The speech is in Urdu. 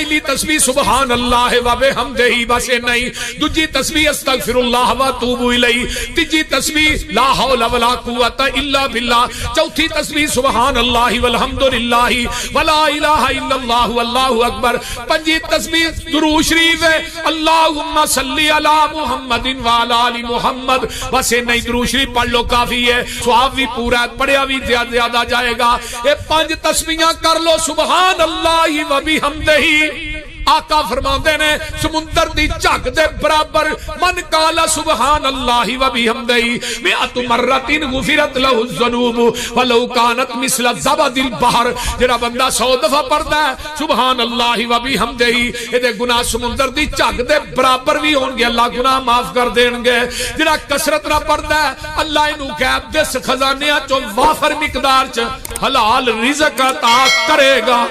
پہلی تسبیح سبحان اللہ و بحمدہ بس نہیں، دوجی تسبیح استغفر اللہ و اتوب الیہ، تیجی تسبیح لا حول ولا قوت الا باللہ، چوتھی تسبیح سبحان اللہ والحمدللہ ولا الہ الا اللہ واللہ اکبر، پنجی تسبیح درود شریف ہے اللہم صلی علی محمد وعلی آل محمد، بس نہیں درود شریف پڑھ لو کافی ہے، ثواب بھی پورا ہے، پڑھیا بھی زیادہ جائے گا۔ اے 5 تسبیحاں کر لو سبحان اللہ و بحمدہ، آقا فرماندے نے سمندر دی جھگ دے برابر من قال سبحان اللہ و بحمدہ 100 مرۃ غفرت له الذنوب ولو كانت مثل زبد البحر، جڑا بندہ 100 دفعہ پڑھدا ہے سبحان اللہ و بحمدہ اے دے گناہ سمندر دی جھگ دے برابر بھی ہون گے، اللہ گناہ معاف کر دین گے۔ جڑا کثرت نہ پڑھدا ہے اللہ اینو غیب دے خزانیاں چوں وافر مقدار چ حلال رزق عطا کرے گا۔